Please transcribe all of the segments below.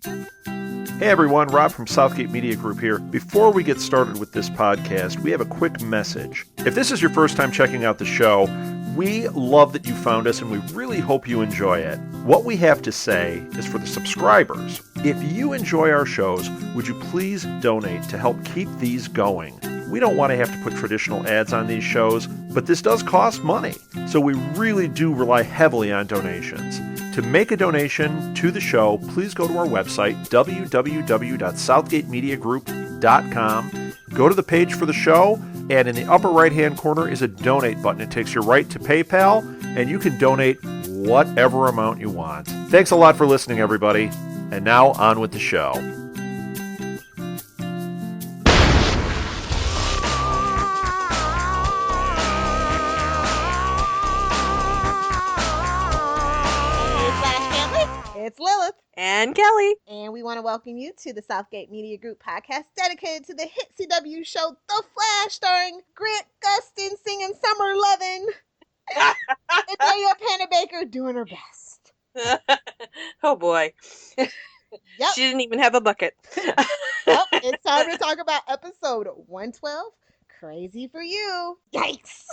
Hey everyone, Rob from Southgate Media Group here. Before we get started with this podcast, we have a quick message. If this is your first time checking out the show, we love that you found us and we really hope you enjoy it. What we have to say is for the subscribers. If you enjoy our shows, would you please donate to help keep these going? We don't want to have to put traditional ads on these shows, but this does cost money. So we really do rely heavily on donations. To make a donation to the show, please go to our website, www.southgatemediagroup.com. Go to the page for the show, and in the upper right-hand corner is a donate button. It takes you right to PayPal, and you can donate whatever amount you want. Thanks a lot for listening, everybody. And now on with the show. It's Lilith. And Kelly. And we want to welcome you to the Southgate Media Group podcast dedicated to the hit CW show The Flash, starring Grant Gustin singing Summer Lovin'. And Maria Panabaker doing her best. Oh boy. Yep. She didn't even have a bucket. Well, it's time to talk about episode 112, Crazy for You. Yikes.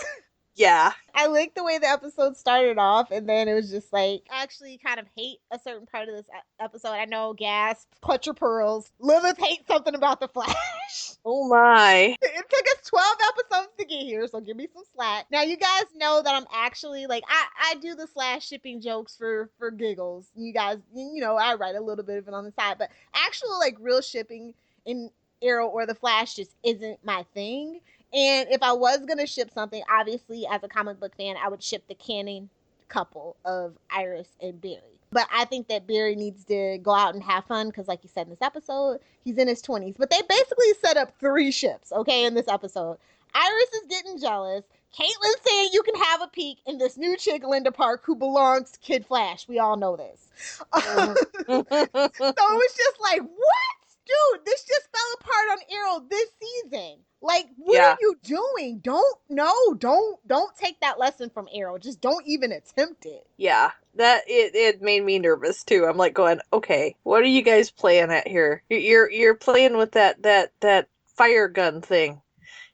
Yeah. I like the way the episode started off, and then it was just like, I actually kind of hate a certain part of this episode. I know, gasp, clutch your pearls. Lilith hates something about the Flash. Oh my. It took us 12 episodes to get here, so give me some slack. Now, you guys know that I'm actually, like, I do the Flash shipping jokes for giggles. You guys, you know, I write a little bit of it on the side, but actual, like, real shipping in Arrow or the Flash just isn't my thing. And if I was going to ship something, obviously, as a comic book fan, I would ship the canon couple of Iris and Barry. But I think that Barry needs to go out and have fun because, like you said in this episode, he's in his 20s. But they basically set up 3 ships, okay, in this episode. Iris is getting jealous. Caitlyn's saying you can have a peek in this new chick, Linda Park, who belongs to Kid Flash. We all know this. So it was just like, what? Dude, this just fell apart on Arrow this season. Like, what are you doing? Don't take that lesson from Arrow. Just don't even attempt it. Yeah, that it made me nervous too. I'm like going, okay, what are you guys playing at here? You're playing with that fire gun thing.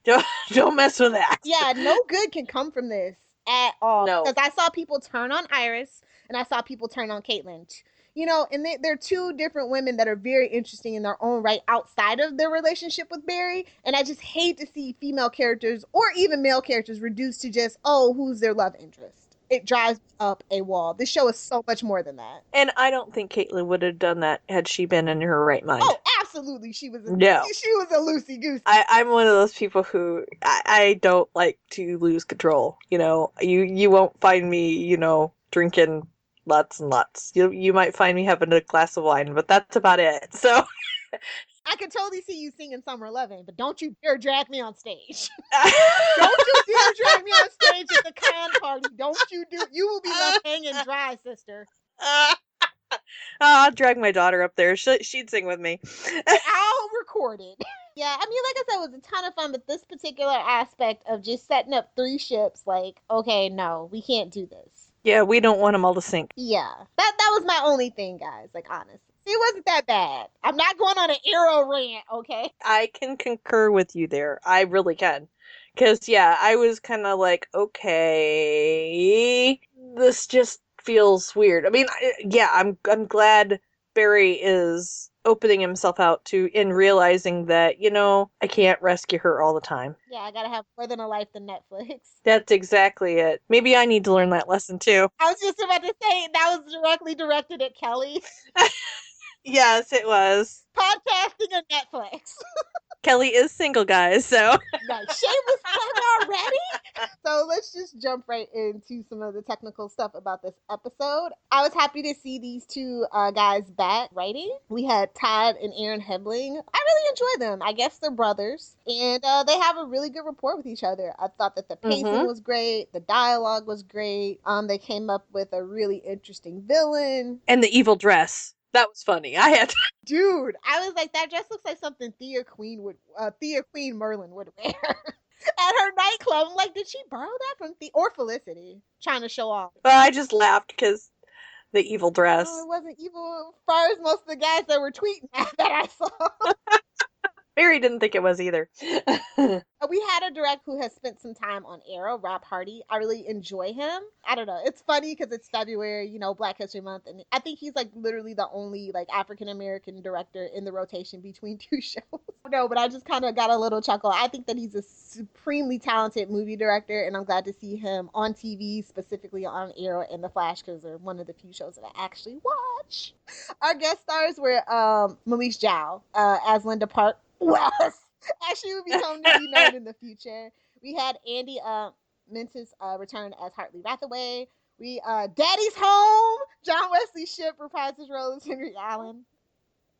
Don't mess with that. Yeah, no good can come from this at all. No, because I saw people turn on Iris and I saw people turn on Caitlyn. You know, and they're 2 different women that are very interesting in their own right outside of their relationship with Barry. And I just hate to see female characters or even male characters reduced to just, oh, who's their love interest? It drives up a wall. This show is so much more than that. And I don't think Caitlyn would have done that had she been in her right mind. Oh, absolutely. She was a loosey-goosey. I'm one of those people who I don't like to lose control. You know, you won't find me, you know, drinking lots and lots. You might find me having a glass of wine, but that's about it. So I can totally see you singing Summer Lovin', but don't you dare drag me on stage. Don't you dare drag me on stage at the con party. You will be left hanging dry, sister. I'll drag my daughter up there. She'd sing with me. I'll record it. Yeah, I mean, like I said, it was a ton of fun, but this particular aspect of just setting up 3 ships, like, okay, no, we can't do this. Yeah, we don't want them all to sink. Yeah, that was my only thing, guys, like, honestly. It wasn't that bad. I'm not going on an Arrow rant, okay? I can concur with you there. I really can. Because, yeah, I was kind of like, okay, this just feels weird. I mean, yeah, I'm glad Barry is opening himself out to in realizing that, you know, I can't rescue her all the time. Yeah, I gotta have more than a life than Netflix. That's exactly it. Maybe I need to learn that lesson too. I was just about to say that was directly directed at Kelly. Yes, it was. Podcasting and Netflix. Kelly is single, guys, so. Nice. Shameless plug already? So let's just jump right into some of the technical stuff about this episode. I was happy to see these 2 guys back writing. We had Todd and Aaron Hebling. I really enjoy them. I guess they're brothers. And they have a really good rapport with each other. I thought that the pacing was great. The dialogue was great. They came up with a really interesting villain. And the evil dress. That was funny. Dude, I was like, that dress looks like something Thea Queen Merlin would wear at her nightclub. I'm like, did she borrow that from or Felicity trying to show off? Well, I just laughed because the evil dress. Oh, it wasn't evil as far as most of the guys that were tweeting that I saw. Barry didn't think it was either. We had a direct who has spent some time on Arrow, Rob Hardy. I really enjoy him. I don't know. It's funny because it's February, Black History Month. And I think he's like literally the only like African-American director in the rotation between two shows. No, but I just kind of got a little chuckle. I think that he's a supremely talented movie director. And I'm glad to see him on TV, specifically on Arrow and The Flash, because they're one of the few shows that I actually watch. Our guest stars were Melise Zhao as Linda Park. Well, as she would become to be known in the future. We had Andy Mintus return as Hartley Rathaway. We Daddy's Home. John Wesley Shipp reprised his role as Henry Allen.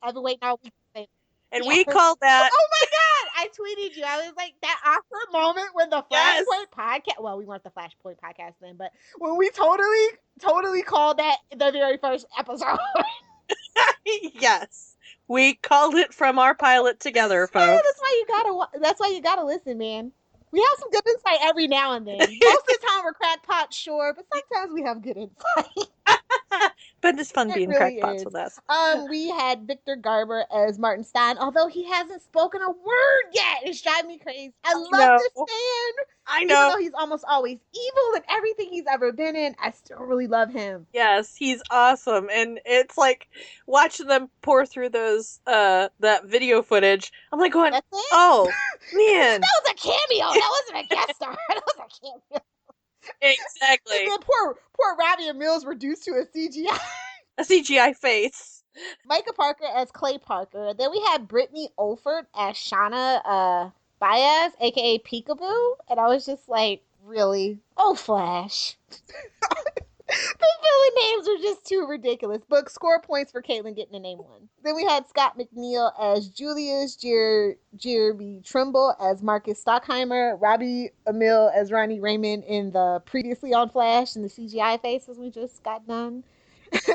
I've been waiting all week to say that. And we called that. Oh my God! I tweeted you. I was like, that awkward moment when the Flashpoint podcast. Well, we weren't the Flashpoint podcast then, but when we totally called that the very first episode. Yes. We called it from our pilot together, folks. Yeah, that's why you gotta listen, man. We have some good insight every now and then. Most of the time we're crackpots, sure, but sometimes we have good insight. But it's fun being really crackpots with us. We had Victor Garber as Martin Stein, although he hasn't spoken a word yet. It's driving me crazy. I love this man. I know. Even though he's almost always evil in everything he's ever been in, I still really love him. Yes, he's awesome. And it's like watching them pour through those that video footage. I'm like going, oh, man. That was a cameo. That wasn't a guest star. That was a cameo. Exactly. And then poor Robbie and Mills reduced to a CGI. A CGI face. Micah Parker as Clay Parker. Then we had Brittany Olford as Shauna Baez, aka Peekaboo. And I was just like, really? Oh, Flash. The villain names are just too ridiculous. But score points for Caitlin getting a name one. Then we had Scott McNeil as Julius, Jeremy Trimble as Marcus Stockheimer, Robbie Amell as Ronnie Raymond in the previously on Flash and the CGI faces we just got done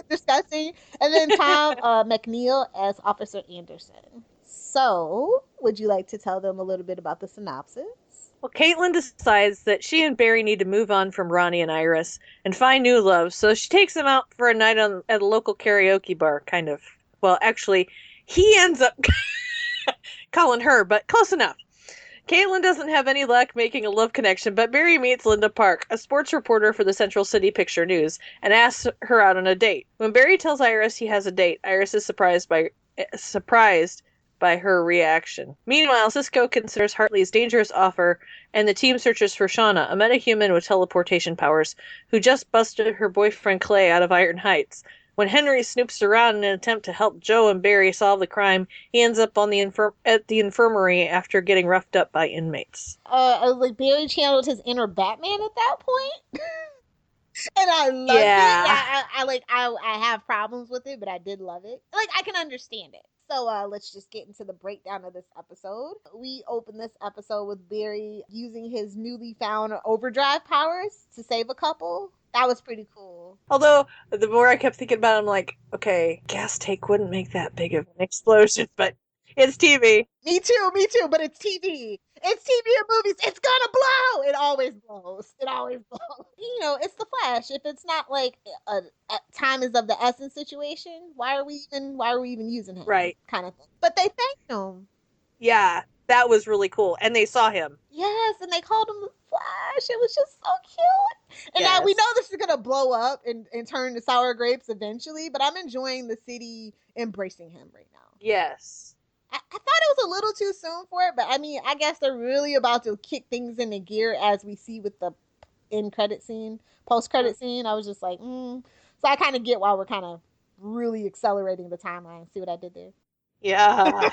discussing. And then Tom McNeil as Officer Anderson. So, would you like to tell them a little bit about the synopsis? Well, Caitlin decides that she and Barry need to move on from Ronnie and Iris and find new love, so she takes them out for a night at a local karaoke bar, kind of. Well, actually, he ends up calling her, but close enough. Caitlin doesn't have any luck making a love connection, but Barry meets Linda Park, a sports reporter for the Central City Picture News, and asks her out on a date. When Barry tells Iris he has a date, Iris is surprised by her reaction. Meanwhile, Cisco considers Hartley's dangerous offer, and the team searches for Shauna, a metahuman with teleportation powers, who just busted her boyfriend Clay out of Iron Heights. When Henry snoops around in an attempt to help Joe and Barry solve the crime, he ends up on at the infirmary after getting roughed up by inmates. I was like, Barry channeled his inner Batman at that point. And I loved it. I have problems with it, but I did love it. Like, I can understand it. So let's just get into the breakdown of this episode. We open this episode with Barry using his newly found overdrive powers to save a couple. That was pretty cool. Although, the more I kept thinking about it, I'm like, okay, gas tank wouldn't make that big of an explosion, but it's TV. Me too, but it's TV. It's TV and movies. It's gonna blow. It always blows. It's the Flash. If it's not like a time is of the essence situation, why are we even using him? Right. Kind of thing. But they thanked him. Yeah, that was really cool. And they saw him. Yes, and they called him the Flash. It was just so cute. And now we know this is gonna blow up and turn to sour grapes eventually, but I'm enjoying the city embracing him right now. Yes. I thought it was a little too soon for it, but I mean, I guess they're really about to kick things into gear as we see with the post-credit scene. I was just like, So I kind of get why we're kind of really accelerating the timeline. See what I did there? Yeah.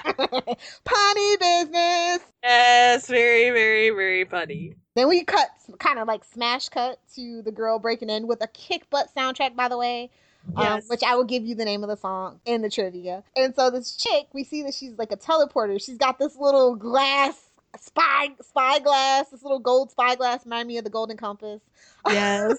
Punny business. Yes, very, very, very funny. Then we kind of like smash cut to the girl breaking in with a kick butt soundtrack, by the way. Yes. Which I will give you the name of the song in the trivia. And so this chick, we see that she's like a teleporter. She's got this little glass spyglass, this little gold spyglass, remind me of the Golden Compass. Yes.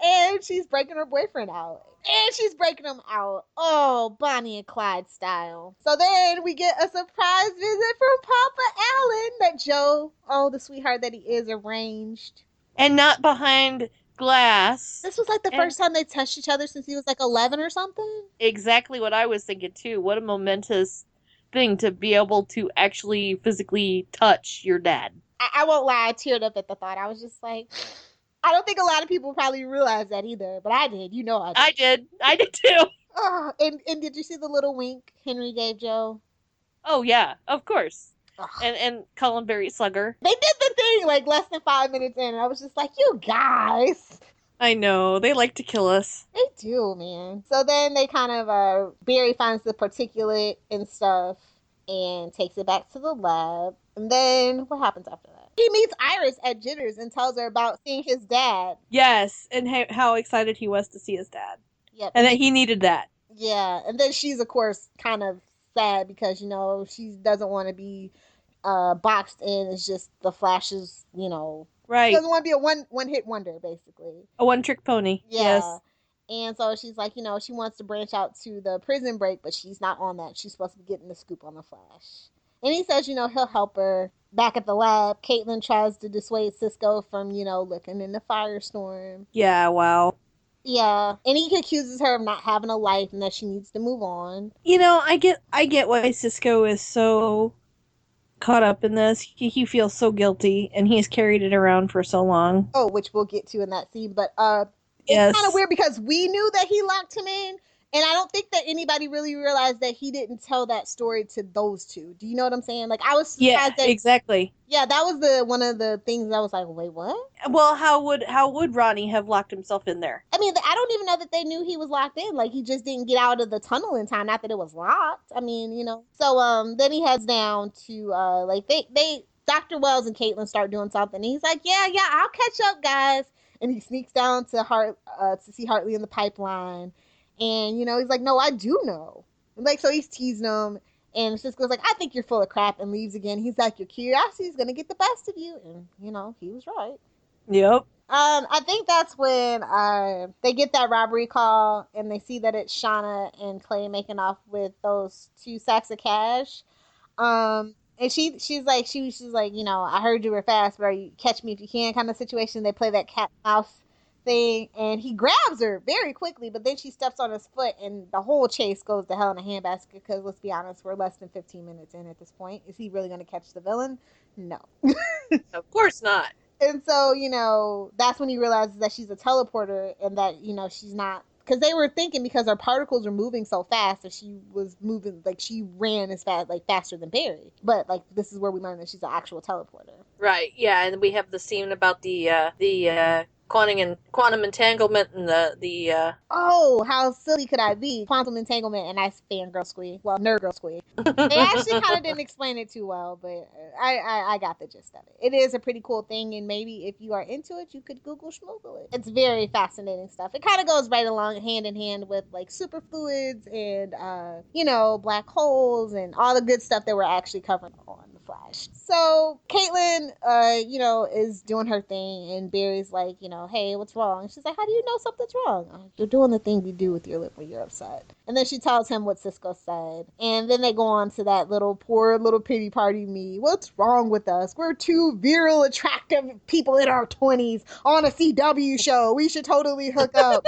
And she's breaking her boyfriend out. And she's breaking him out. Oh, Bonnie and Clyde style. So then we get a surprise visit from Papa Allen that Joe, the sweetheart that he is, arranged. And not behind glass. This was like the And- first time they touched each other since he was like 11 or something. Exactly what I was thinking too. What a momentous thing to be able to actually physically touch your dad. I won't lie, I teared up at the thought. I was just like, I don't think a lot of people probably realize that either, but I did. You know I did. I did too. Oh, and did you see the little wink Henry gave Joe? Oh yeah, of course. Ugh. And Colin Berry Slugger. They did the thing like less than 5 minutes in, and I was just like, you guys. I know, they like to kill us. They do, man. So then they kind of, Barry finds the particulate and stuff and takes it back to the lab. And then what happens after that? He meets Iris at Jitters and tells her about seeing his dad. Yes, and how excited he was to see his dad. Yep. And that he needed that. Yeah, and then she's, of course, kind of sad because, she doesn't want to be boxed in. It's just the Flash's, Right. She doesn't want to be a one-hit wonder, basically. A one-trick pony. Yeah. Yes. And so she's like, she wants to branch out to the prison break, but she's not on that. She's supposed to be getting the scoop on the Flash. And he says, he'll help her. Back at the lab, Caitlin tries to dissuade Cisco from, looking in the firestorm. Yeah, wow. Yeah. And he accuses her of not having a life and that she needs to move on. I get why Cisco is so caught up in this. He feels so guilty, and he's carried it around for so long. Oh, which we'll get to in that scene. But Yes. it's kind of weird because we knew that he locked him in. And I don't think that anybody really realized that he didn't tell that story to those two. Do you know what I'm saying? Like, I was surprised that... exactly. Yeah, that was one of the things I was like, wait, what? Well, how would Ronnie have locked himself in there? I mean, I don't even know that they knew he was locked in. Like, he just didn't get out of the tunnel in time. Not that it was locked. I mean, So, then he heads down to, they Dr. Wells and Caitlin start doing something. And he's like, yeah, I'll catch up, guys. And he sneaks down to see Hartley in the pipeline. And, he's like, no, I do know. And, so he's teasing him. And Cisco's like, I think you're full of crap, and leaves again. He's like, your curiosity is going to get the best of you. And, he was right. Yep. I think that's when they get that robbery call, and they see that it's Shauna and Clay making off with those 2 sacks of cash. And she's like, I heard you were fast, but you catch me if you can kind of situation. They play that cat and mouse thing, and he grabs her very quickly, but then she steps on his foot, and the whole chase goes to hell in a handbasket because, let's be honest, we're less than 15 minutes in at this point. Is he really going to catch the villain? No. Of course not. And so, that's when he realizes that she's a teleporter and that, she's not, because they were thinking because her particles are moving so fast that she was moving, she ran as fast, faster than Barry. But, this is where we learn that she's an actual teleporter. Right. Yeah, and we have the scene about the quantum entanglement and the Oh, how silly could I be? Quantum entanglement, and I fangirl squeak. Well, nerd girl squeak. They actually kind of didn't explain it too well, but I got the gist of it. It is a pretty cool thing, and maybe if you are into it, you could Google schmoogle it. It's very fascinating stuff. It kind of goes right along hand in hand with superfluids and black holes and all the good stuff that we're actually covering on the Flash. So Caitlin, is doing her thing, and Barry's like, hey, what's wrong? And she's like, how do you know something's wrong? You're doing the thing you do with your lip when you're upset. And then she tells him what Cisco said. And then they go on to that poor little pity party me. What's wrong with us? We're 2 virile, attractive people in our 20s on a CW show. We should totally hook up.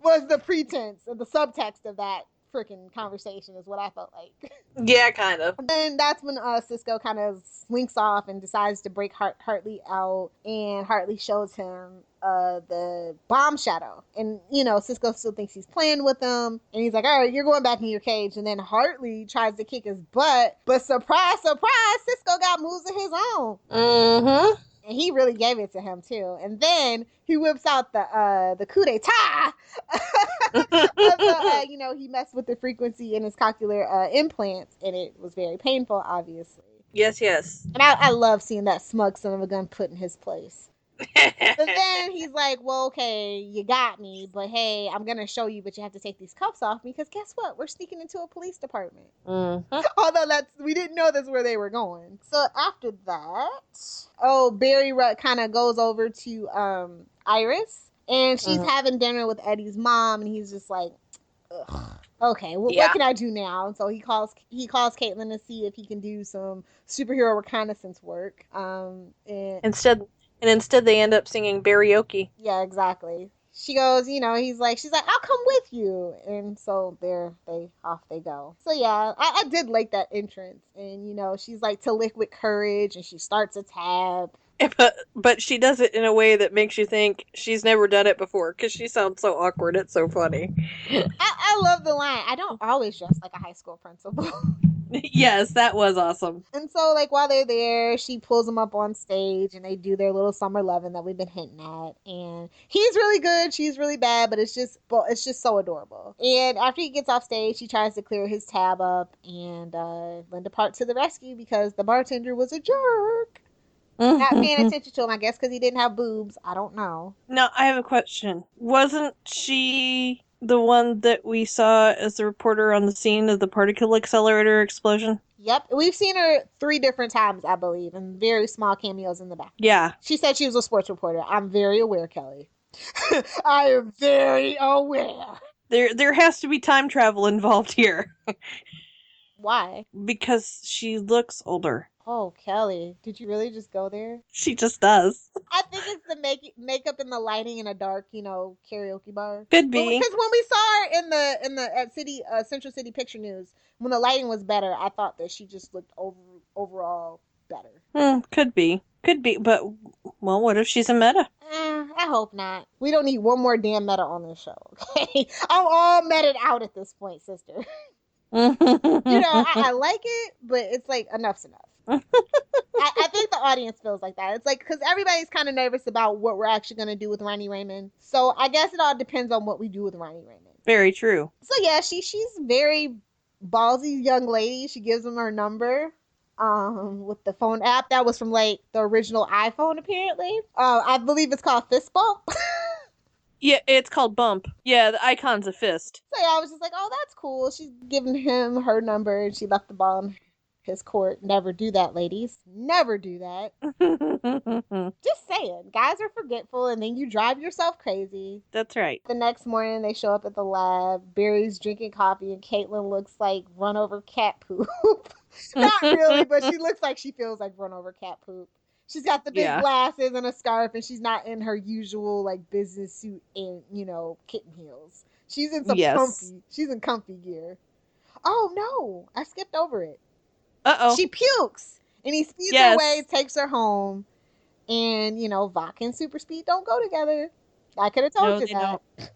Was the pretense and the subtext of that freaking conversation is what I felt like. Yeah, kind of. And then that's when Cisco kind of slinks off and decides to break Hartley out, and Hartley shows him the bomb shadow. And, Cisco still thinks he's playing with him, and he's like, all right, you're going back in your cage. And then Hartley tries to kick his butt, but surprise, surprise, Cisco got moves of his own. Mm-hmm. And he really gave it to him, too. And then he whips out the coup d'etat. He messed with the frequency in his cochlear implants, and it was very painful, obviously. Yes. And I love seeing that smug son of a gun put in his place. But then he's like, well, okay, you got me, but hey, I'm going to show you, but you have to take these cuffs off me, because guess what? We're sneaking into a police department. Mm-hmm. Although we didn't know that's where they were going. So after that, Barry kind of goes over to Iris, and she's having dinner with Eddie's mom, and he's just like, ugh. Okay, what can I do now? And so he calls Caitlin to see if he can do some superhero reconnaissance work. And Instead And instead they end up singing karaoke. Yeah, exactly. She goes, she's like, I'll come with you. And so off they go. So yeah, I did like that entrance. And, she's like to liquid courage and she starts a tab. But she does it in a way that makes you think she's never done it before because she sounds so awkward. It's so funny. I love the line. I don't always dress like a high school principal. Yes, that was awesome. And so, like, while they're there, she pulls them up on stage and they do their little summer loving that we've been hinting at. And he's really good, she's really bad, but it's just so adorable. And after he gets off stage, she tries to clear his tab up, and Linda Park to the rescue because the bartender was a jerk. Not paying attention to him, I guess, because he didn't have boobs. I don't know. Now, I have a question. Wasn't she the one that we saw as the reporter on the scene of the particle accelerator explosion? Yep. We've seen her 3 different times, I believe, and very small cameos in the back. Yeah. She said she was a sports reporter. I'm very aware, Kelly. I am very aware. There has to be time travel involved here. Why? Because she looks older. Oh, Kelly, did you really just go there? She just does. I think it's the makeup and the lighting in a dark, karaoke bar. Could be. Because when we saw her at Central City Picture News, when the lighting was better, I thought that she just looked overall better. Could be. But, well, what if she's a meta? I hope not. We don't need one more damn meta on this show, okay? I'm all meted out at this point, sister. I like it, but it's like enough's enough. I think the audience feels like that. It's like, because everybody's kind of nervous about what we're actually going to do with Ronnie Raymond. So I guess it all depends on what we do with Ronnie Raymond. Very true. So yeah, she's very ballsy young lady. She gives him her number with the phone app. That was from like the original iPhone, apparently. I believe it's called Fist Bump. Yeah, it's called Bump. Yeah, the icon's a fist. So yeah, I was just like, oh, that's cool. She's giving him her number and she left the ball in his court. Never do that, ladies. Never do that. Just saying. Guys are forgetful and then you drive yourself crazy. That's right. The next morning they show up at the lab. Barry's drinking coffee and Caitlin looks like run over cat poop. Not really, but she looks like she feels like run over cat poop. She's got the big glasses and a scarf, and she's not in her usual like business suit and kitten heels. She's in some comfy. She's in comfy gear. Oh no, I skipped over it. She pukes, and he speeds away, takes her home, and vodka and super speed don't go together. I could have told you that. Don't.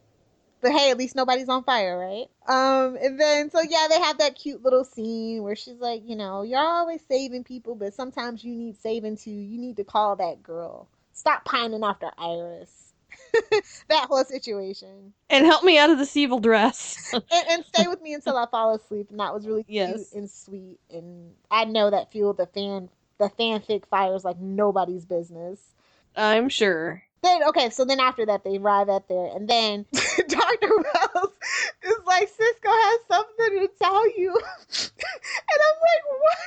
But hey, at least nobody's on fire, right? And then, so yeah, they have that cute little scene where she's like, you're always saving people, but sometimes you need saving too. You need to call that girl. Stop pining after Iris. That whole situation. And help me out of this evil dress. and stay with me until I fall asleep. And that was really cute and sweet. And I know that fueled the fanfic fires like nobody's business. I'm sure. Then after that, they arrive at there, and then Dr. Wells is like, Cisco has something to tell you. And I'm like, what?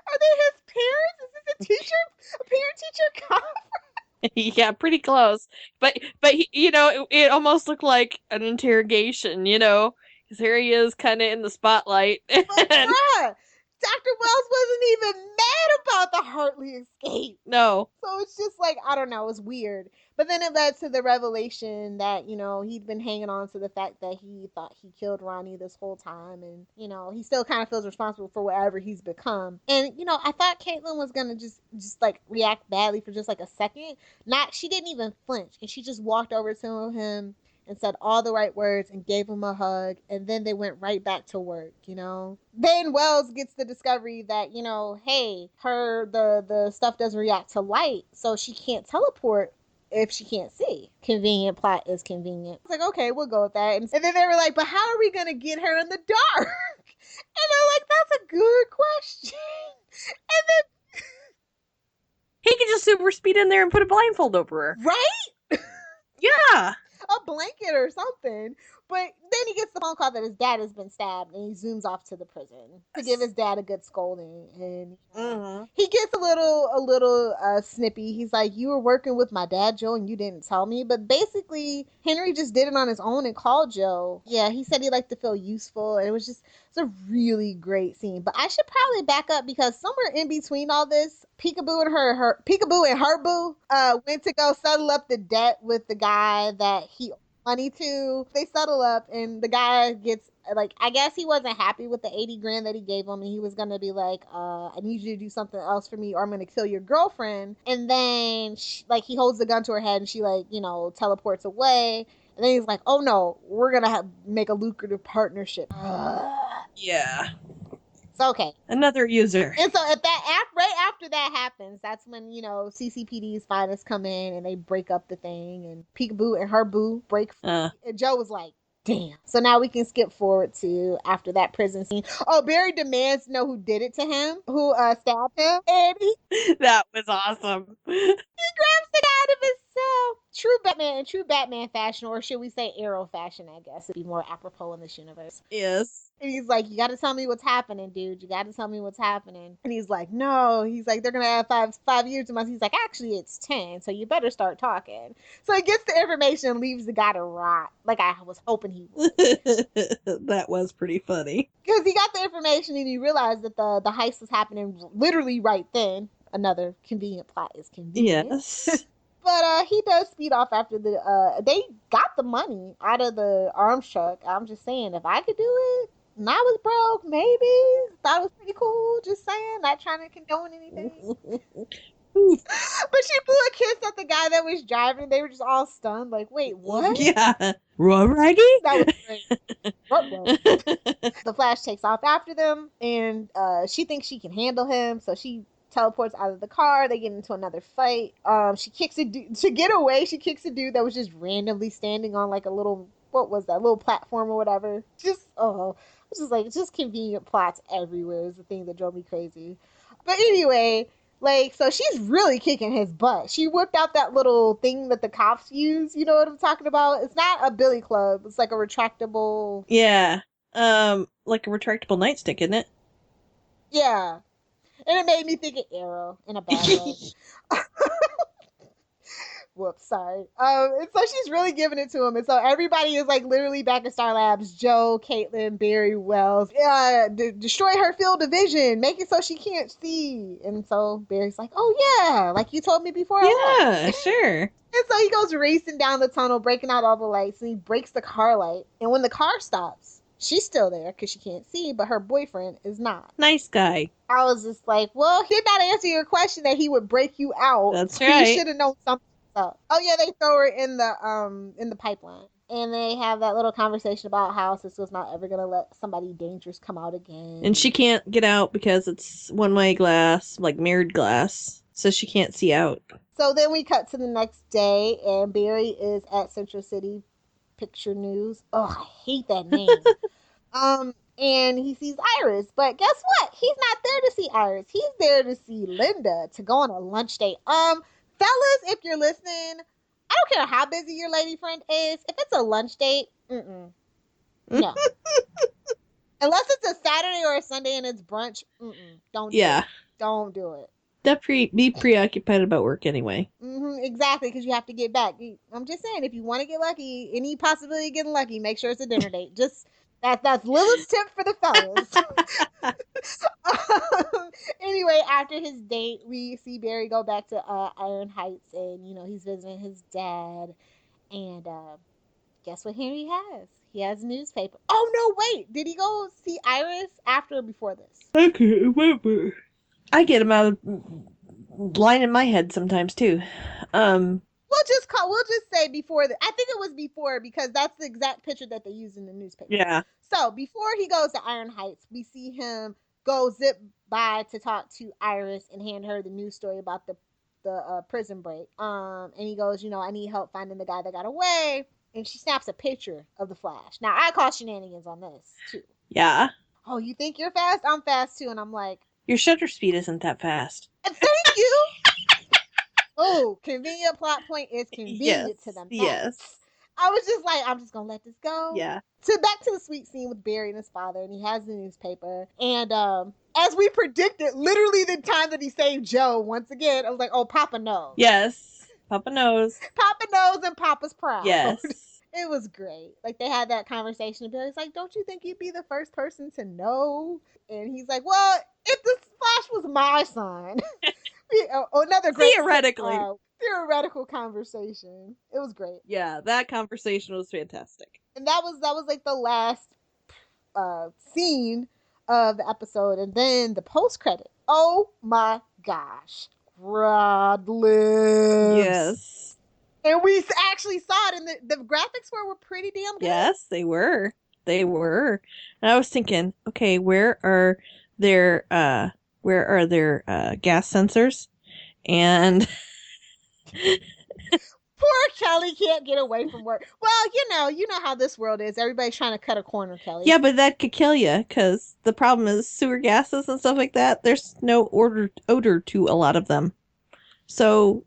Are they his parents? Is this a parent-teacher conference? Yeah, pretty close. But it almost looked like an interrogation, because here he is kind of in the spotlight. But bruh, Dr. Wells wasn't even mad about the Hartley escape. No. So it's just like, I don't know, it's weird. But then it led to the revelation that, he'd been hanging on to the fact that he thought he killed Ronnie this whole time. And, he still kind of feels responsible for whatever he's become. And, I thought Caitlin was going to just like react badly for just like a second. She didn't even flinch. And she just walked over to him and said all the right words and gave him a hug, and then they went right back to work, Then Wells gets the discovery that, hey, the stuff doesn't react to light, so she can't teleport if she can't see. Convenient plot is convenient. It's like, okay, we'll go with that. And then they were like, but how are we going to get her in the dark? And they're like, that's a good question. And then he could just super speed in there and put a blindfold over her. Right? Yeah. A blanket or something. But then he gets the phone call that his dad has been stabbed, and he zooms off to the prison to give his dad a good scolding. And he gets a little snippy. He's like, "You were working with my dad, Joe, and you didn't tell me." But basically, Henry just did it on his own and called Joe. Yeah, he said he liked to feel useful, and it's a really great scene. But I should probably back up because somewhere in between all this, Peekaboo and her boo went to go settle up the debt with the guy that he owed money to. They settle up, and the guy gets, like, I guess he wasn't happy with the 80 grand that he gave him, and he was gonna be like, I need you to do something else for me or I'm gonna kill your girlfriend. And then he holds the gun to her head, and she teleports away. And then he's like, "Oh no, we're gonna make a lucrative partnership." Yeah. So okay, Another user. and so right after that happens, that's when CCPD's finest come in and they break up the thing, and Peekaboo and her boo break free. And Joe was like, "Damn." So now we can skip forward to after that prison scene. Oh, Barry demands to know who did it to him, who stabbed him, and That was awesome. he grabs the guy out of his cell. True Batman fashion, or should we say Arrow fashion, I guess. It'd be more apropos in this universe. Yes. And he's like, "You got to tell me what's happening, dude. You got to tell me what's happening." And he's like, "No." He's like, "They're going to have five years to months." He's like, "Actually, it's 10, so you better start talking." So he gets the information and leaves the guy to rot, like I was hoping he would. That was pretty funny. Because he got the information and he realized that the heist was happening literally right then. Another convenient plot is convenient. Yes. But he does speed off after they got the money out of the arms truck. I'm just saying, if I could do it, and I was broke, maybe. Thought it was pretty cool. Just saying, not trying to condone anything. But she blew a kiss at the guy that was driving. They were just all stunned, like, "Wait, what?" Yeah. Raggy? That was great. The Flash takes off after them, and she thinks she can handle him, so she teleports out of the car. They get into another fight. She kicks a dude to get away. She kicks a dude that was just randomly standing on like a little, what was that, little platform or whatever. It's just convenient plots everywhere is the thing that drove me crazy. But anyway, so she's really kicking his butt. She whipped out that little thing that the cops use. You know what I'm talking about? It's not a billy club. It's like a retractable. Yeah. Like a retractable nightstick, isn't it? Yeah. And it made me think of Arrow in a bad way. Whoops, sorry. And so she's really giving it to him. And so everybody is like literally back in Star Labs. Joe, Caitlin, Barry, Wells. Destroy her field of vision. Make it so she can't see. And so Barry's like, "Oh yeah, like you told me before." Yeah, sure. And so he goes racing down the tunnel, breaking out all the lights, and he breaks the car light. And when the car stops, she's still there because she can't see, but her boyfriend is not. Nice guy. I was just like, well, he did not answer your question that he would break you out. That's right. You should have known something. Oh yeah, they throw her in the pipeline, and they have that little conversation about how Cisco's not ever gonna let somebody dangerous come out again. And she can't get out because it's one-way glass, like mirrored glass, so she can't see out. So then we cut to the next day, and Barry is at Central City Picture News. Oh, I hate that name. And he sees Iris, but guess what? He's not there to see Iris. He's there to see Linda, to go on a lunch date. Fellas, if you're listening, I don't care how busy your lady friend is. If it's a lunch date, no. Unless it's a Saturday or a Sunday and it's brunch, don't do it. Don't do it. Be preoccupied about work anyway. Exactly, because you have to get back. I'm just saying, if you want to get lucky, any possibility of getting lucky, make sure it's a dinner date. Just that's Lilith's tip for the fellas. Anyway, after his date, we see Barry go back to Iron Heights, and he's visiting his dad. And guess what Henry has? He has a newspaper. Oh no, wait! Did he go see Iris after or before this? I can't remember. I get him out of line in my head sometimes too. We'll just say before I think it was before, because that's the exact picture that they used in the newspaper. Yeah. So before he goes to Iron Heights, we see him go zip by to talk to Iris and hand her the news story about the prison break. And he goes, I need help finding the guy that got away. And she snaps a picture of the Flash. Now I call shenanigans on this too. Yeah. Oh, you think you're fast? I'm fast too. And I'm like, your shutter speed isn't that fast. Thank you. Oh, convenient plot point is convenient to them. Yes. I was just like, I'm just gonna let this go. Yeah. So back to the sweet scene with Barry and his father, and he has the newspaper. And as we predicted, literally the time that he saved Joe, once again, I was like, oh, Papa knows. Yes. Papa knows. Papa knows and Papa's proud. Yes. It was great. Like, they had that conversation, and Barry's like, don't you think you'd be the first person to know? And he's like, well, if the Flash was my son. Another great theoretical conversation. It was great. Yeah, that conversation was fantastic. And that was like the last scene of the episode, and then the post credit. Oh my gosh, Rod lives. Yes, and we actually saw it, and the graphics were pretty damn good. Yes, they were. And I was thinking, okay, where are their gas sensors? And poor Kelly can't get away from work. Well, you know how this world is. Everybody's trying to cut a corner, Kelly. yeah, but that could kill you, because the problem is sewer gases and stuff like that. There's no odor to a lot of them. So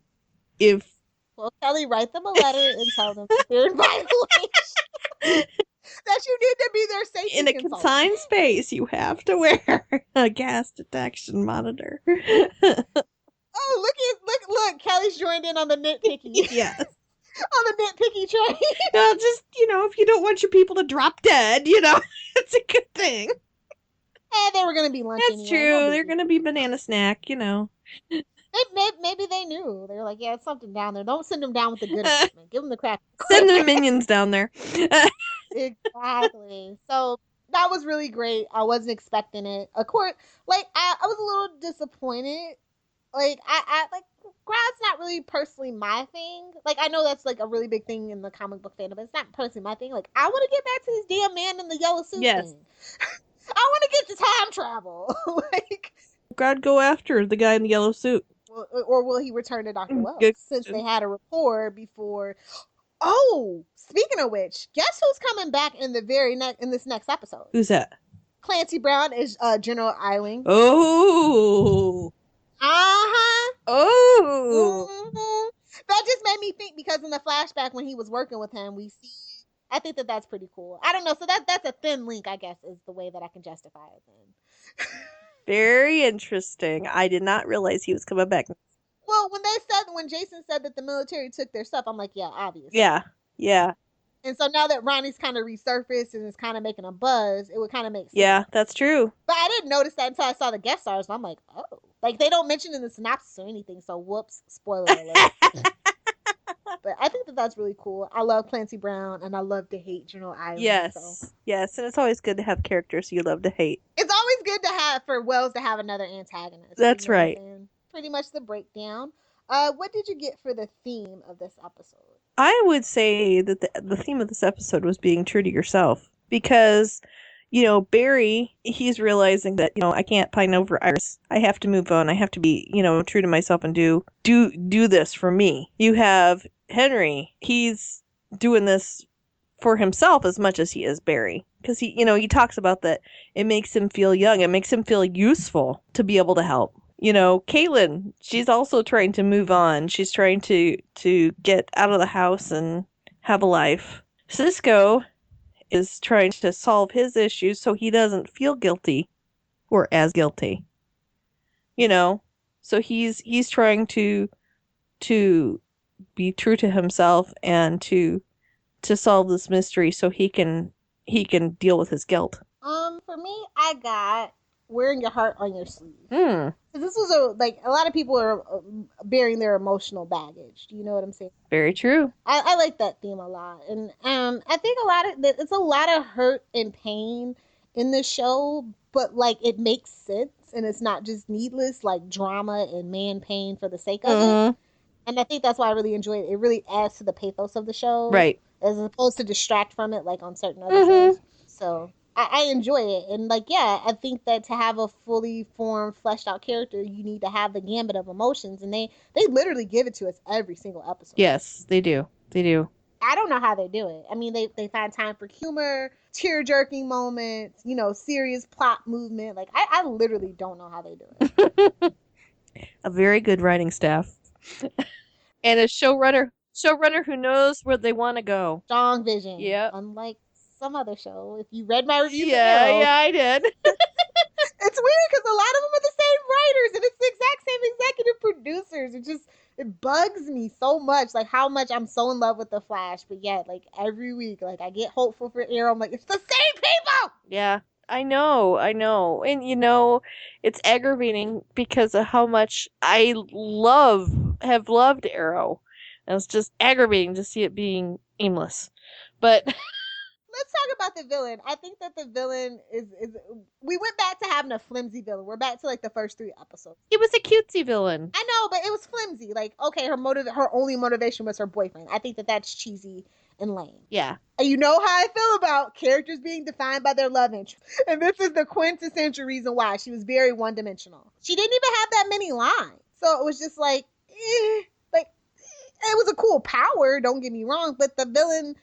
well, Kelly, write them a letter and tell them they're in violation. That you need to be their safety in a consultant. confined space, you have to wear a gas detection monitor. Oh, look! Kelly's joined in on the nitpicky. Yes. On the nitpicky train. Well, just, if you don't want your people to drop dead, it's a good thing. They were going to be lunch That's anyway. true. They're going to be banana snack, Maybe they knew. They were like, yeah, it's something down there. Don't send them down with the good equipment. Give them the crap. Send the minions down there. Exactly. So that was really great. I wasn't expecting it. Of course, I was a little disappointed. I Grad's not really personally my thing. I know that's a really big thing in the comic book fandom, but it's not personally my thing. I want to get back to this damn man in the yellow suit thing. I want to get to time travel. Grad go after the guy in the yellow suit. Or will he return to Dr. Wells? Since they had a rapport before. Oh, speaking of which, guess who's coming back in this next episode? Who's that? Clancy Brown is General Eiling. Oh. Uh-huh. Oh. Mm-hmm. That just made me think, because in the flashback when he was working with him, we see. I think that's pretty cool. I don't know. So that's a thin link, I guess, is the way that I can justify it then. Very interesting. I did not realize he was coming back. Well, when Jason said that the military took their stuff, I'm like, yeah, obviously. Yeah. And so now that Ronnie's kind of resurfaced and is kind of making a buzz, it would kind of make sense. Yeah, that's true. But I didn't notice that until I saw the guest stars, and I'm like, oh. They don't mention in the synopsis or anything, so whoops, spoiler alert. But I think that's really cool. I love Clancy Brown, and I love to hate General Eiling. Yes. So. Yes, and it's always good to have characters you love to hate. It's always good for Wells to have another antagonist. That's right. Pretty much the breakdown. What did you get for the theme of this episode? I would say that the theme of this episode was being true to yourself. Because, Barry, he's realizing that, I can't pine over Iris. I have to move on. I have to be, true to myself and do this for me. You have Henry. He's doing this for himself as much as he is Barry. Because he talks about that it makes him feel young. It makes him feel useful to be able to help. Caitlin, she's also trying to move on. She's trying to get out of the house and have a life. Cisco is trying to solve his issues so he doesn't feel guilty or as guilty. So he's trying to be true to himself and to solve this mystery so he can deal with his guilt. For me, I got wearing your heart on your sleeve. This was a lot of people are bearing their emotional baggage. Do you know what I'm saying? Very true. I like that theme a lot, and I think it's a lot of hurt and pain in the show, but it makes sense, and it's not just needless drama and man pain for the sake of it. And I think that's why I really enjoy it. It really adds to the pathos of the show, right? As opposed to distract from it on certain other shows. So. I enjoy it. And I think that to have a fully formed, fleshed out character, you need to have the gambit of emotions. And they literally give it to us every single episode. Yes, they do. They do. I don't know how they do it. I mean, they find time for humor, tear-jerking moments, serious plot movement. I literally don't know how they do it. A very good writing staff. And a showrunner showrunner who knows where they want to go. Strong vision. Yep. Unlike some other show. If you read my review for Yeah, Arrow, yeah, I did. it's weird because a lot of them are the same writers and it's the exact same executive producers. It bugs me so much, like how much I'm so in love with the Flash, but yet like every week, like I get hopeful for Arrow. I'm like, it's the same people. Yeah, I know. And it's aggravating because of how much I have loved Arrow. And it's just aggravating to see it being aimless. But Let's talk about the villain. I think that the villain is we went back to having a flimsy villain. We're back to like the first 3 episodes. he was a cutesy villain. I know, but it was flimsy. Like, okay, her only motivation was her boyfriend. I think that that's cheesy and lame. Yeah. And you know how I feel about characters being defined by their love interest. And this is the quintessential reason why. She was very one-dimensional. She didn't even have that many lines. So it was just like, it was a cool power, don't get me wrong, but the villain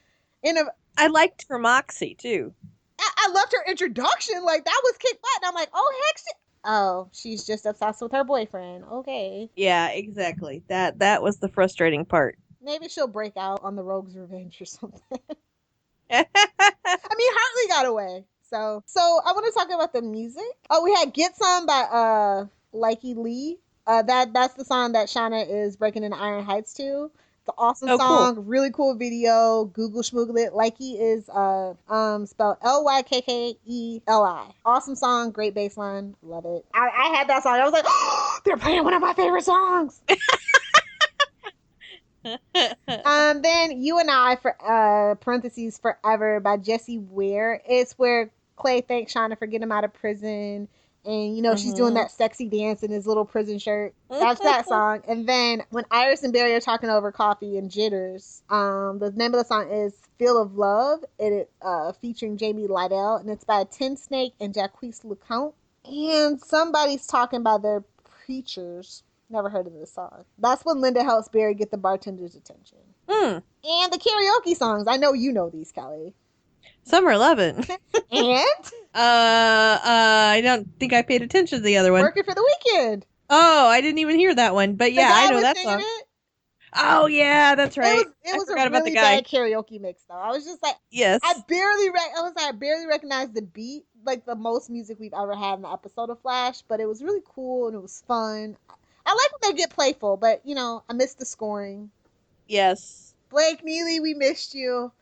I liked her moxie, too. I loved her introduction. Like, that was kick butt. And I'm like, oh, she's just obsessed with her boyfriend. Okay. Yeah, exactly. That was the frustrating part. Maybe she'll break out on the Rogue's Revenge or something. I mean, Hartley got away. So I want to talk about the music. Oh, we had Get Some by Likey Lee. That's the song that Shauna is breaking into Iron Heights to. It's an awesome song, cool. Really cool video. Google schmoogle it. Likey is spelled Lykkeli. Awesome song, great bass line. Love it. I had that song. I was like, oh, they're playing one of my favorite songs. Then You and I, for parentheses Forever by Jessie Ware. It's where Clay thanks Shauna for getting him out of prison. And, she's doing that sexy dance in his little prison shirt. That's that song. And then when Iris and Barry are talking over coffee and jitters, the name of the song is Feel of Love. It featuring Jamie Lydell. And it's by Tin Snake and Jacquees LeCounte. And somebody's talking about their preachers. Never heard of this song. That's when Linda helps Barry get the bartender's attention. And the karaoke songs. I know you know these, Kelly. Summer 11. And? I don't think I paid attention to the other one. Working for the Weekend. Oh, I didn't even hear that one. But yeah, I know that song. It. Oh, yeah, that's right. It was a really bad karaoke mix, though. I was just like, yes. I barely recognized the beat, like the most music we've ever had in the episode of Flash, but it was really cool and it was fun. I like when they get playful, but, I missed the scoring. Yes. Blake Neely, we missed you.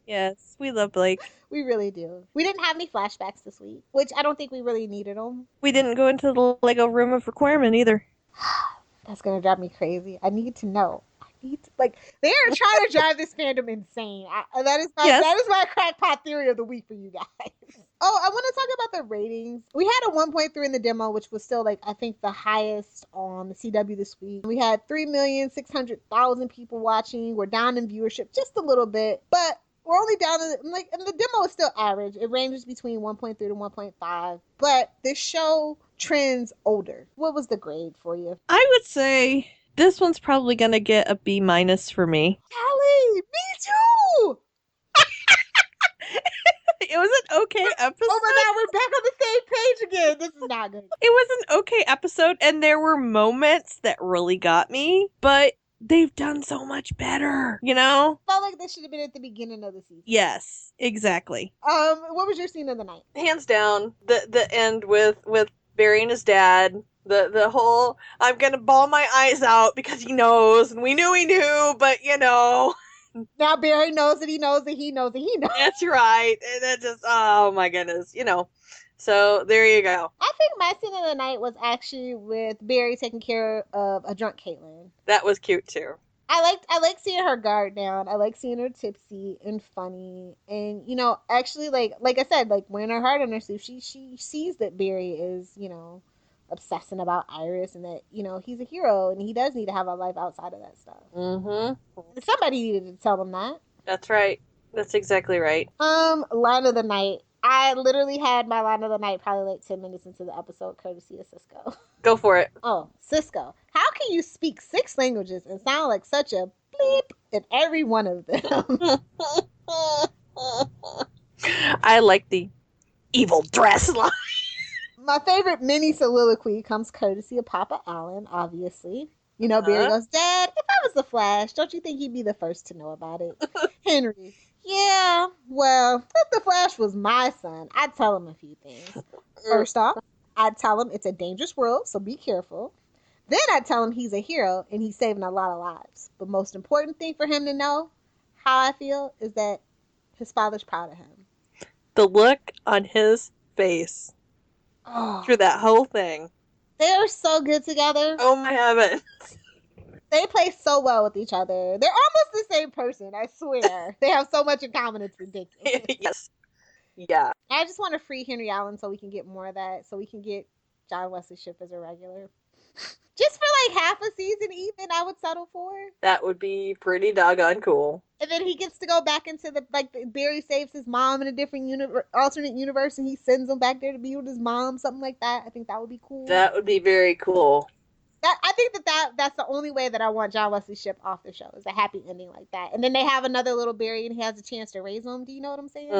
Yes, we love Blake. We really do. We didn't have any flashbacks this week, which I don't think we really needed them. We didn't go into the Lego room of requirement either. That's going to drive me crazy. I need to know. They are trying to drive this fandom insane. That is my crackpot theory of the week for you guys. Oh, I want to talk about the ratings. We had a 1.3 in the demo, which was still, I think the highest on the CW this week. We had 3,600,000 people watching. We're down in viewership just a little bit, but we're only down and the demo is still average. It ranges between 1.3 to 1.5, but this show trends older. What was the grade for you? I would say this one's probably going to get a B- for me. Kelly, me too! It was an okay episode. Oh my god, we're back on the same page again. This is not good. It was an okay episode, and there were moments that really got me, but they've done so much better, Felt like this should have been at the beginning of the season. Yes, exactly. What was your scene of the night? Hands down, the end with Barry and his dad. The whole, I'm gonna bawl my eyes out because he knows, and we knew, but Now Barry knows that he knows that he knows that he knows. That's right. And that just, oh my goodness, So there you go. I think my scene of the night was actually with Barry taking care of a drunk Caitlin. That was cute too. I like seeing her guard down. I like seeing her tipsy and funny. And, actually, like I said, wearing her heart on her sleeve, she sees that Barry is, obsessing about Iris and that, he's a hero and he does need to have a life outside of that stuff. Mm-hmm. Somebody needed to tell them that. That's right. That's exactly right. Line of the night. I literally had my line of the night probably 10 minutes into the episode, courtesy of Cisco. Go for it. Oh, Cisco. How can you speak 6 languages and sound like such a bleep in every one of them? I like the evil dress line. My favorite mini soliloquy comes courtesy of Papa Allen, obviously. You know, Barry goes, Dad, if I was the Flash, don't you think he'd be the first to know about it? Henry, yeah, well, if the Flash was my son, I'd tell him a few things. First off, I'd tell him it's a dangerous world, so be careful. Then I'd tell him he's a hero and he's saving a lot of lives. But most important thing for him to know, how I feel, is that his father's proud of him. The look on his face through that whole thing. They are so good together. Oh my heavens. They play so well with each other. They're almost the same person, I swear. They have so much in common, it's ridiculous. Yes. Yeah. I just want to free Henry Allen so we can get more of that, so we can get John Wesley Shipp as a regular. Just for like half a season even, I would settle for. That would be pretty doggone cool. And then he gets to go back into Barry saves his mom in a different alternate universe, and he sends him back there to be with his mom, something like that. I think that would be cool. That would be very cool. I think that's the only way that I want John Wesley Shipp off the show, is a happy ending like that. And then they have another little Barry, and he has a chance to raise him. Do you know what I'm saying?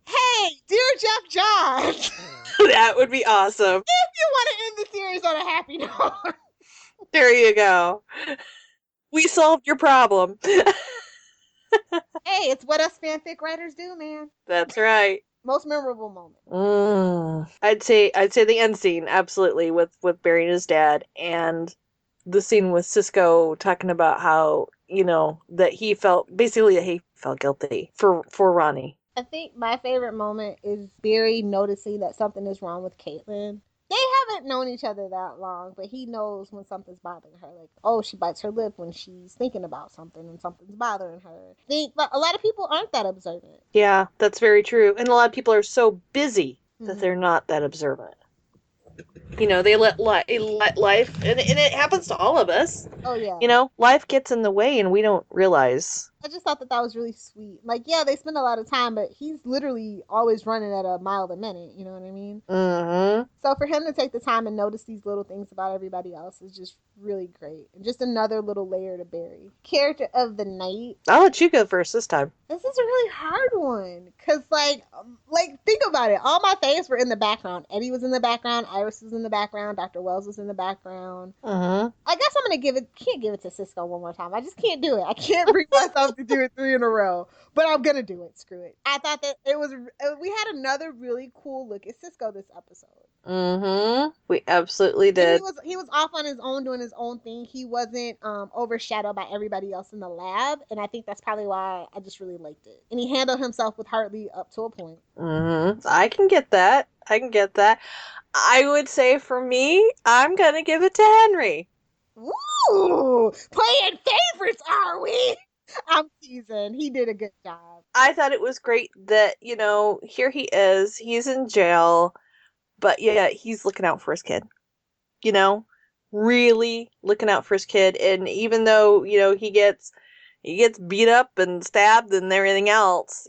Hey, dear Jeff Johns. That would be awesome. If you want to end the series on a happy note. There you go. We solved your problem. Hey, it's what us fanfic writers do, man. That's right. Most memorable moment. I'd say the end scene, absolutely, with Barry and his dad, and the scene with Cisco talking about how, that he felt guilty for Ronnie. I think my favorite moment is Barry noticing that something is wrong with Caitlin. They haven't known each other that long, but he knows when something's bothering her. Like, oh, she bites her lip when she's thinking about something and something's bothering her. But a lot of people aren't that observant. Yeah, that's very true. And a lot of people are so busy that they're not that observant. They let life, and it happens to all of us. Oh, yeah. Life gets in the way and we don't realize. I just thought that was really sweet. Like, yeah, they spend a lot of time, but he's literally always running at a mile a minute. You know what I mean? Mm-hmm. So for him to take the time and notice these little things about everybody else is just really great. And just another little layer to Barry. Character of the night. I'll let you go first this time. This is a really hard one. Because, like, think about it. All my faves were in the background. Eddie was in the background. Iris was in the background. Dr. Wells was in the background. Mm-hmm. I guess I'm going to can't give it to Cisco one more time. I just can't do it. I can't bring myself to do it 3 in a row. But I'm going to do it. Screw it. I thought that we had another really cool look at Cisco this episode. Mm-hmm. We absolutely did. He was off on his own doing his own thing. He wasn't overshadowed by everybody else in the lab, and I think that's probably why I just really liked it. And he handled himself with Hartley up to a point. Mm-hmm. I can get that. I would say for me, I'm gonna give it to Henry. Woo! Playing favorites, are we? I'm teasing. He did a good job. I thought it was great that, here he is. He's in jail. But yeah, he's looking out for his kid. Really looking out for his kid. And even though, he gets beat up and stabbed and everything else,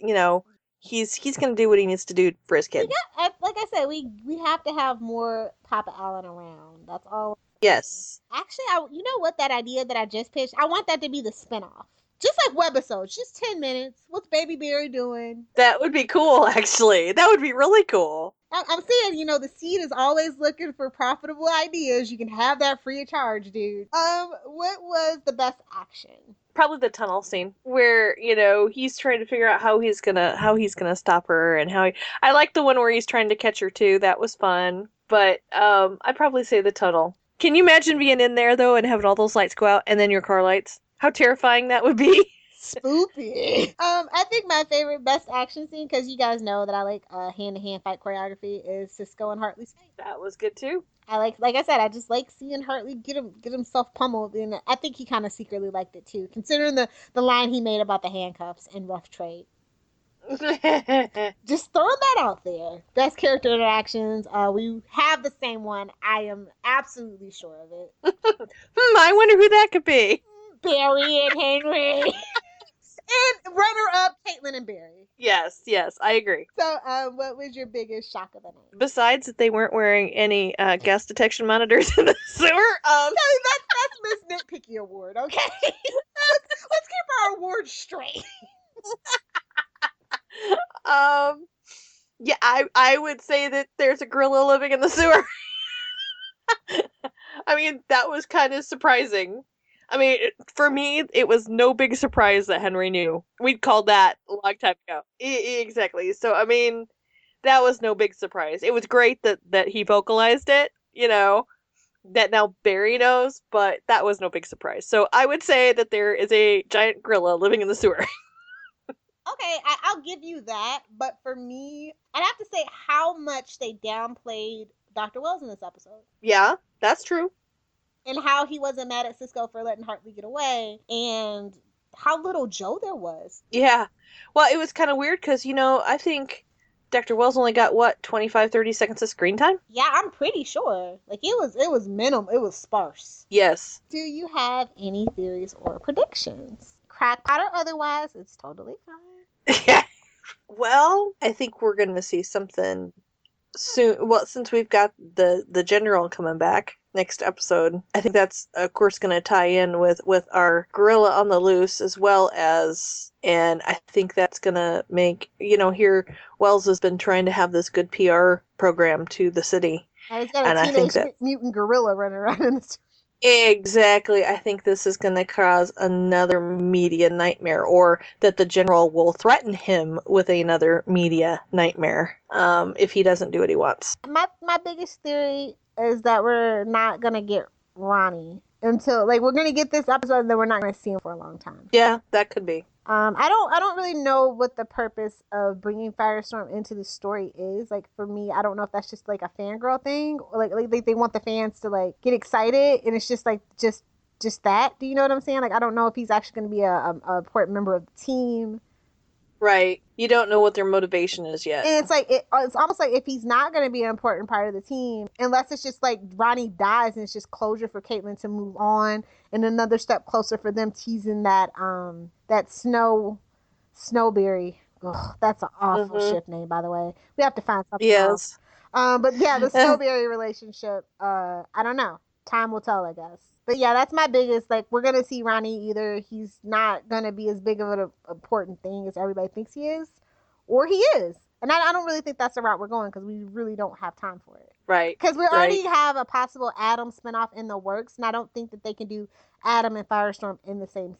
he's going to do what he needs to do for his kid. Like I said, we have to have more Papa Allen around. That's all. Yes. Actually, you know what, that idea that I just pitched? I want that to be the spinoff. Just like webisodes, just 10 minutes. What's Baby Barry doing? That would be cool, actually. That would be really cool. I'm saying, the seed is always looking for profitable ideas. You can have that free of charge, dude. What was the best action? Probably the tunnel scene where, he's trying to figure out how he's gonna stop her, and I like the one where he's trying to catch her too. That was fun. But I'd probably say the tunnel. Can you imagine being in there though and having all those lights go out and then your car lights? How terrifying that would be. Spoopy. I think my favorite best action scene, because you guys know that I like hand-to-hand fight choreography, is Cisco and Hartley's fight. That was good too. I like I said, I just like seeing Hartley get himself pummeled, and I think he kind of secretly liked it too, considering the line he made about the handcuffs and rough trade. Just throwing that out there. Best character interactions. We have the same one. I am absolutely sure of it. I wonder who that could be. Barry and Henry. And runner-up, Caitlin and Barry. Yes, I agree. So, what was your biggest shock of the night? Besides that they weren't wearing any gas detection monitors in the sewer. That's Miss Nitpicky Award, okay? Let's keep our awards straight. Yeah, I would say that there's a gorilla living in the sewer. I mean, that was kind of surprising. I mean, for me, it was no big surprise that Henry knew. We'd called that a long time ago. Exactly. So, I mean, that was no big surprise. It was great that he vocalized it, that now Barry knows, but that was no big surprise. So I would say that there is a giant gorilla living in the sewer. Okay, I'll give you that, but for me, I'd have to say how much they downplayed Dr. Wells in this episode. Yeah, that's true. And how he wasn't mad at Cisco for letting Hartley get away, and how little Joe there was. Yeah. Well, it was kind of weird because, I think Dr. Wells only got, 25, 30 seconds of screen time? Yeah, I'm pretty sure. Like, it was minimal. It was sparse. Yes. Do you have any theories or predictions? Crackpot or otherwise, it's totally fine. Yeah. Well, I think we're going to see something soon. Well, since we've got the general coming back next episode, I think that's, of course, going to tie in with our gorilla on the loose, as well as, and I think that's going to make, here, Wells has been trying to have this good PR program to the city. And he's got a teenage mutant gorilla running around in the street. Exactly. I think this is going to cause another media nightmare, or that the general will threaten him with another media nightmare if he doesn't do what he wants. My biggest theory is that we're not going to get Ronnie until, we're going to get this episode and then we're not going to see him for a long time. Yeah, that could be. I don't really know what the purpose of bringing Firestorm into the story is. Like, for me, I don't know if that's just like a fangirl thing, or like they want the fans to get excited, and it's just just that. Do you know what I'm saying? Like, I don't know if he's actually going to be a important member of the team. Right. You don't know what their motivation is yet. And it's almost like if he's not going to be an important part of the team, unless it's just like Ronnie dies and it's just closure for Caitlin to move on, and another step closer for them teasing that Snowberry. Ugh, that's an awful ship name, by the way. We have to find something else. But yeah, the Snowberry relationship, I don't know. Time will tell, I guess. But yeah, that's my biggest, we're going to see Ronnie, either he's not going to be as big of an important thing as everybody thinks he is, or he is. And I don't really think that's the route we're going, because we really don't have time for it. Right. Because we already have a possible Adam spinoff in the works, and I don't think that they can do Adam and Firestorm in the same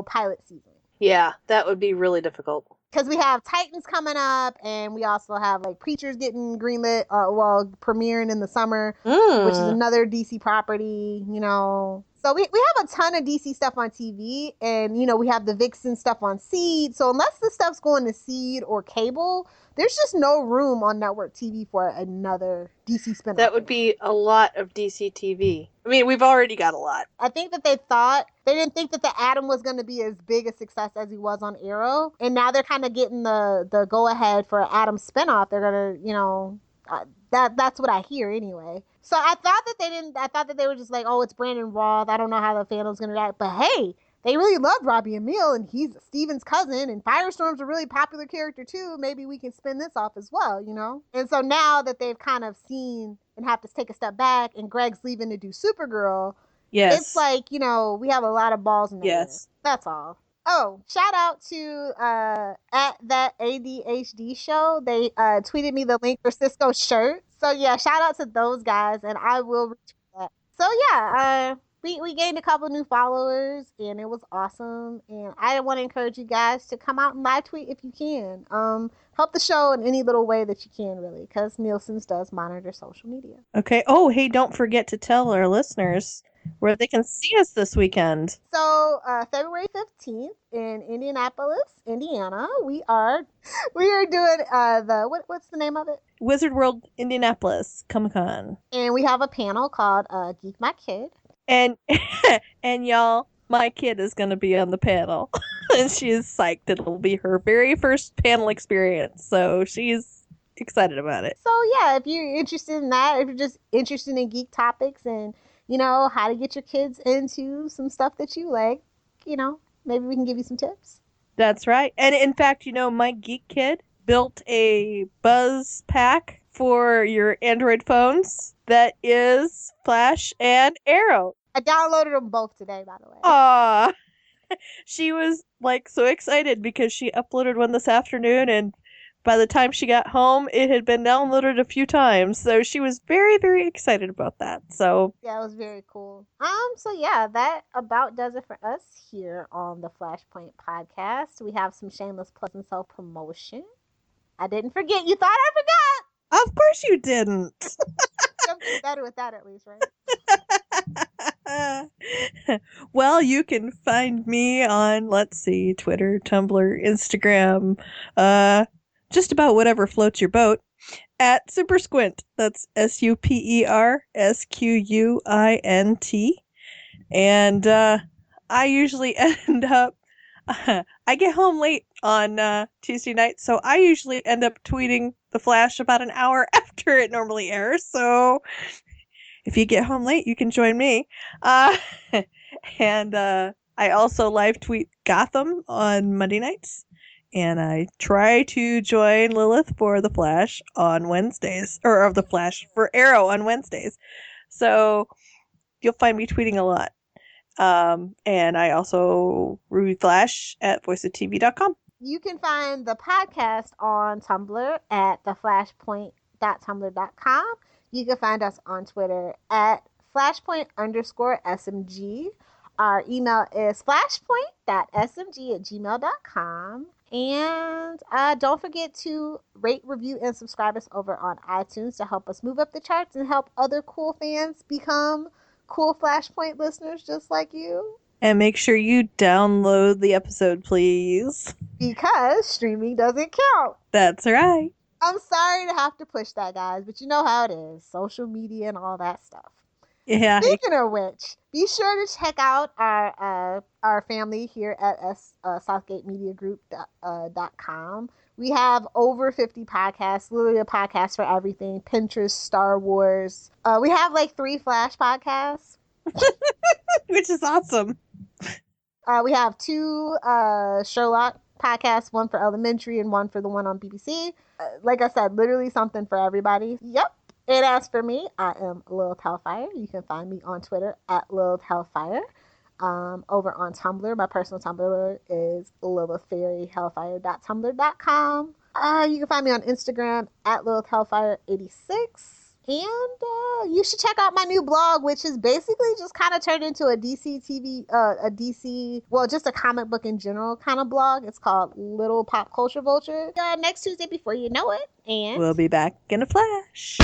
pilot season. Yeah, that would be really difficult. Because we have Titans coming up, and we also have Preachers getting greenlit, premiering in the summer, which is another DC property, So we have a ton of DC stuff on TV, and we have the Vixen stuff on Seed. So unless the stuff's going to Seed or cable, there's just no room on network TV for another DC spinoff. That would be a lot of DC TV. I mean, we've already got a lot. I think that they didn't think that the Atom was going to be as big a success as he was on Arrow. And now they're kind of getting the go-ahead for Atom spinoff. They're going to, that's what I hear anyway. So I thought that they were just like, oh, it's Brandon Roth. I don't know how the fandom's going to react. But hey, they really loved Robbie Amell, and he's Steven's cousin, and Firestorm's a really popular character too. Maybe we can spin this off as well, And so now that they've kind of seen and have to take a step back, and Greg's leaving to do Supergirl, yes, it's we have a lot of balls in the air. That's all. Oh, shout out to at that ADHD show. They tweeted me the link for Cisco's shirt. So yeah, shout out to those guys, and I will retweet that. So yeah, we gained a couple new followers, and it was awesome. And I want to encourage you guys to come out and live tweet if you can. Help the show in any little way that you can, really, because Nielsen's does monitor social media. Okay. Oh, hey, don't forget to tell our listeners where they can see us this weekend. So February 15th in Indianapolis, Indiana, we are doing what's the name of it? Wizard World Indianapolis Comic-Con. And we have a panel called Geek My Kid. And y'all, my kid is going to be on the panel. And she is psyched. It'll be her very first panel experience. So she's excited about it. So yeah, if you're interested in that, if you're just interested in geek topics and how to get your kids into some stuff that you like, maybe we can give you some tips. That's right. And in fact, my geek kid built a Buzz pack for your Android phones that is Flash and Arrow. I downloaded them both today, by the way. Aww. She was so excited because she uploaded one this afternoon, and by the time she got home, it had been downloaded a few times. So she was very, very excited about that. So Yeah, it was very cool. So yeah, that about does it for us here on the Flashpoint podcast. We have some shameless plugs and self-promotion. I didn't forget. You thought I forgot. of course you didn't. I'm getting better with that at least, right? Well, you can find me on, let's see, Twitter, Tumblr, Instagram, just about whatever floats your boat, at Super Squint. That's SuperSquint. And I usually end up, I get home late on Tuesday night, so I usually end up tweeting The Flash about an hour after it normally airs, so if you get home late, you can join me. And I also live tweet Gotham on Monday nights. And I try to join Lilith for The Flash on Wednesdays. Or of The Flash for Arrow on Wednesdays. So you'll find me tweeting a lot. And I also review Flash at voiceoftv.com. You can find the podcast on Tumblr at theflashpoint.tumblr.com. You can find us on Twitter at flashpoint_smg. Our email is flashpoint.smg@gmail.com. And don't forget to rate, review, and subscribe us over on iTunes to help us move up the charts and help other cool fans become cool Flashpoint listeners just like you. And make sure you download the episode, please. Because streaming doesn't count. That's right. I'm sorry to have to push that, guys, but you know how it is. Social media and all that stuff. Yeah. Speaking of which, be sure to check out our family here at SouthgateMediaGroup.com. We have over 50 podcasts, literally a podcast for everything. Pinterest, Star Wars. We have like 3 Flash podcasts. Which is awesome. We have 2 Sherlock podcasts, one for elementary and one for the one on BBC. Like I said, literally something for everybody. Yep. And as for me, I am Lilith Hellfire. You can find me on Twitter at Lilith Hellfire. Over on Tumblr, my personal Tumblr is lilithfairyhellfire.tumblr.com. You can find me on Instagram at Lilith Hellfire86. And you should check out my new blog, which is basically just kind of turned into a DC just a comic book in general kind of blog. It's called Little Pop Culture Vulture. Next Tuesday before you know it. And we'll be back in a flash.